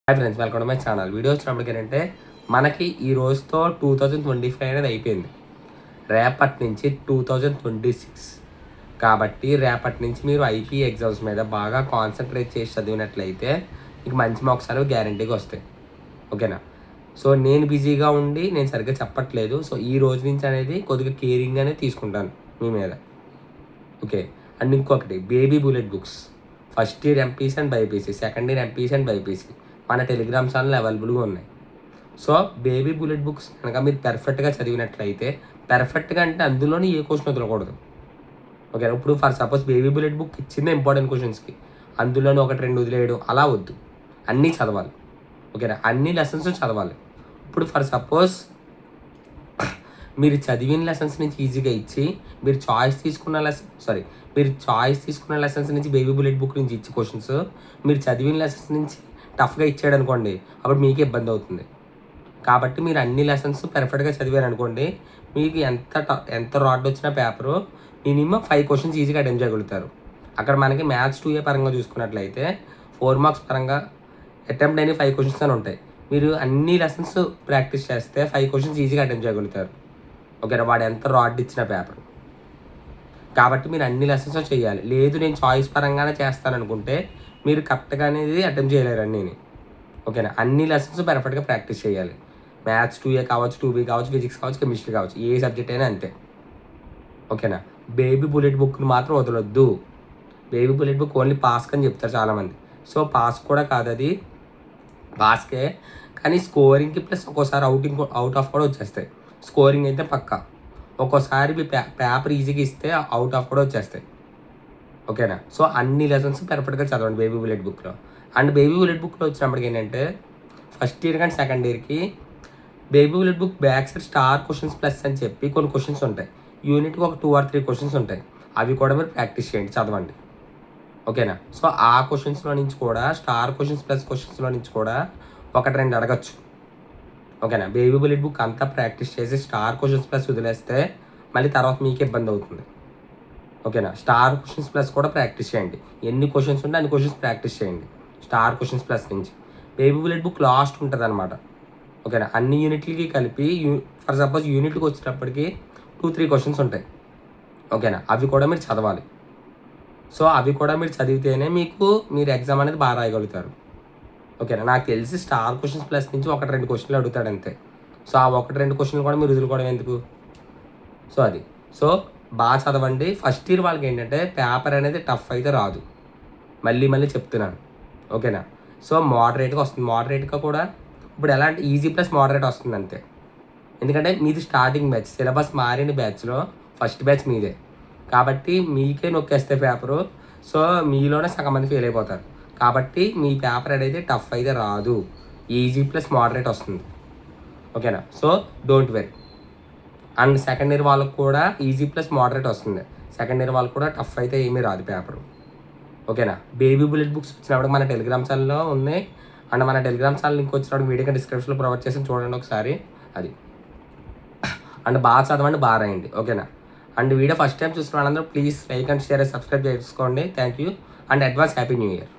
Hi friends, welcome to my channel. Video వచ్చినప్పటికి ఏంటంటే మనకి ఈ రోజుతో 2025 అనేది అయిపోయింది. రేపటి నుంచి 2026 కాబట్టి రేపటి నుంచి మీరు ఐపీ ఎగ్జామ్స్ మీద బాగా కాన్సన్ట్రేట్ చేసి చదివినట్లయితే మీకు మంచి మార్క్స్ అనేవి గ్యారంటీగా వస్తాయి. ఓకేనా? సో నేను బిజీగా ఉండి నేను సరిగ్గా చెప్పట్లేదు. సో ఈ రోజు నుంచి అనేది కొద్దిగా కేరింగ్ అనేది తీసుకుంటాను మీ మీద. ఓకే. అండ్ ఇంకొకటి, baby bullet books first year MPC and BiPC, second year MPC and BiPC మన టెలిగ్రామ్ ఛానల్ అవైలబుల్గా ఉన్నాయి. సో బేబీ బుల్లెట్ బుక్స్ కనుక మీరు పెర్ఫెక్ట్గా చదివినట్లయితే, పెర్ఫెక్ట్గా అంటే అందులోని ఏ క్వశ్చన్ వదలకూడదు. ఓకే. ఇప్పుడు for suppose baby bullet book ఇచ్చిందే ఇంపార్టెంట్ క్వశ్చన్స్కి, అందులోని 1-2 వదిలేయడం అలా వద్దు, అన్నీ చదవాలి. ఓకేనా? అన్ని లెసన్స్ చదవాలి. ఇప్పుడు ఫర్ సపోజ్ మీరు చదివిన లెసన్స్ నుంచి ఈజీగా ఇచ్చి మీరు చాయిస్ తీసుకున్న లెసన్స్ నుంచి బేబీ బుల్లెట్ బుక్ నుంచి ఇచ్చి క్వశ్చన్స్ మీరు చదివిన లెసన్స్ నుంచి టఫ్గా ఇచ్చాడు అనుకోండి, అప్పుడు మీకే ఇబ్బంది అవుతుంది. కాబట్టి మీరు అన్ని లెసన్స్ పెర్ఫెక్ట్గా చదివారు అనుకోండి, మీకు ఎంత రాడ్ వచ్చిన పేపరు మినిమం 5 క్వశ్చన్స్ ఈజీగా అటెంప్ట్ చేయగలుగుతారు. అక్కడ మనకి మ్యాథ్స్ 2A పరంగా చూసుకున్నట్లయితే 4 మార్క్స్ పరంగా అటెంప్ట్ అయిన 5 క్వశ్చన్స్ అని ఉంటాయి. మీరు అన్ని లెసన్స్ ప్రాక్టీస్ చేస్తే 5 క్వశ్చన్స్ ఈజీగా అటెంప్ట్ చేయగలుగుతారు. ఓకేనా? వాడు ఎంత రాడ్ ఇచ్చిన పేపర్. కాబట్టి మీరు అన్ని లెసన్స్ చేయాలి. లేదు నేను చాయిస్ పరంగానే చేస్తాననుకుంటే మీరు కరెక్ట్గా అనేది అటెంప్ట్ చేయలేరు అన్నీ. ఓకేనా? అన్ని లెసన్స్ పెర్ఫెక్ట్గా ప్రాక్టీస్ చేయాలి. మ్యాథ్స్ 2A కావచ్చు, 2B కావచ్చు, ఫిజిక్స్ కావచ్చు, కెమిస్ట్రీ కావచ్చు, ఏ సబ్జెక్ట్ అయినా అంతే. ఓకేనా? బేబీ బుల్లెట్ బుక్ని మాత్రం వదలొద్దు. బేబీ బుల్లెట్ బుక్ ఓన్లీ పాస్కి అని చెప్తారు చాలామంది. సో పాస్ కూడా కాదు, అది పాస్కే, కానీ స్కోరింగ్కి ప్లస్ ఒక్కోసారి అవుట్ ఆఫ్ కూడా వచ్చేస్తాయి. స్కోరింగ్ అయితే పక్కా. ఒక్కోసారి మీ పేపర్ ఈజీగా ఇస్తే అవుట్ ఆఫ్ కూడా వచ్చేస్తాయి. ఓకేనా? సో అన్ని లెసన్స్ పెర్ఫెక్ట్గా చదవండి బేబీ బుల్లెట్ బుక్లో. అండ్ బేబీ బుల్లెట్ బుక్లో వచ్చినప్పటికి ఏంటంటే ఫస్ట్ ఇయర్ కానీ సెకండ్ ఇయర్కి baby bullet book back side star questions plus అని చెప్పి కొన్ని క్వశ్చన్స్ ఉంటాయి. యూనిట్కి ఒక 2 or 3 క్వశ్చన్స్ ఉంటాయి. అవి కూడా మీరు ప్రాక్టీస్ చేయండి, చదవండి. ఓకేనా? సో ఆ క్వశ్చన్స్లో నుంచి కూడా స్టార్ క్వశ్చన్స్ ప్లస్ క్వశ్చన్స్లో నుంచి కూడా 1-2 అడగచ్చు. ఓకేనా? బేబీ బుల్లెట్ బుక్ అంతా ప్రాక్టీస్ చేసి స్టార్ క్వశ్చన్స్ ప్లస్ వదిలేస్తే మళ్ళీ తర్వాత మీకే ఇబ్బంది అవుతుంది. ఓకేనా? స్టార్ క్వశ్చన్స్ ప్లస్ కూడా ప్రాక్టీస్ చేయండి. ఎన్ని క్వశ్చన్స్ ఉంటే అన్ని క్వశ్చన్స్ ప్రాక్టీస్ చేయండి స్టార్ క్వశ్చన్స్ ప్లస్ నుంచి. బేబీ బుల్లెట్ బుక్ లాస్ట్ ఉంటుంది అనమాట. ఓకేనా? అన్ని యూనిట్లకి కలిపి ఫర్ సపోజ్ యూనిట్కి వచ్చేటప్పటికి 2-3 క్వశ్చన్స్ ఉంటాయి. ఓకేనా? అవి కూడా మీరు చదవాలి. సో అవి కూడా మీరు చదివితేనే మీరు ఎగ్జామ్ అనేది బాగా రాయగలుగుతారు. ఓకేనా? నాకు తెలిసి స్టార్ క్వశ్చన్స్ ప్లస్ నుంచి 1-2 క్వశ్చన్లు అడుగుతాడు అంతే. సో ఆ 1-2 క్వశ్చన్లు కూడా మీరు వదులుకోవడం ఎందుకు? సో బాగా చదవండి. ఫస్ట్ ఇయర్ వాళ్ళకి ఏంటంటే పేపర్ అనేది టఫ్ అయితే రాదు, మళ్ళీ చెప్తున్నాను. ఓకేనా? సో మోడరేట్గా వస్తుంది. మోడరేట్గా కూడా ఇప్పుడు ఎలా అంటే ఈజీ ప్లస్ మోడరేట్ వస్తుంది అంతే. ఎందుకంటే మీది స్టార్టింగ్ బ్యాచ్, సిలబస్ మారిన బ్యాచ్లో ఫస్ట్ బ్యాచ్ మీదే కాబట్టి మీకే నొక్కేస్తే పేపరు. సో మీలోనే సగం మంది ఫెయిల్ అయిపోతారు. కాబట్టి మీ పేపర్ అనేది టఫ్ అయితే రాదు, ఈజీ ప్లస్ మోడరేట్ వస్తుంది. ఓకేనా? So don't very. And second year వాళ్ళకు కూడా ఈజీ ప్లస్ మోడరేట్ వస్తుంది. సెకండ్ ఇయర్ వాళ్ళకు కూడా టఫ్ అయితే ఏమీ రాదు పేపరు. ఓకేనా? బేబీ బుల్లెట్ బుక్స్ వచ్చినప్పుడు మన టెలిగ్రామ్ ఛానల్లో ఉన్నాయి. అండ్ మన టెలిగ్రామ్ ఛానల్ లింక్ వచ్చినప్పుడు వీడియో డిస్క్రిప్షన్లో ప్రొవైడ్ చేసి చూడండి ఒకసారి అది. అండ్ బాగా చదవండి, బాగా రాయండి. ఓకేనా? అండ్ వీడియో ఫస్ట్ టైం చూస్తున్న వాళ్ళందరూ please like and share, subscribe చేసుకోండి. Thank you and advance happy new year.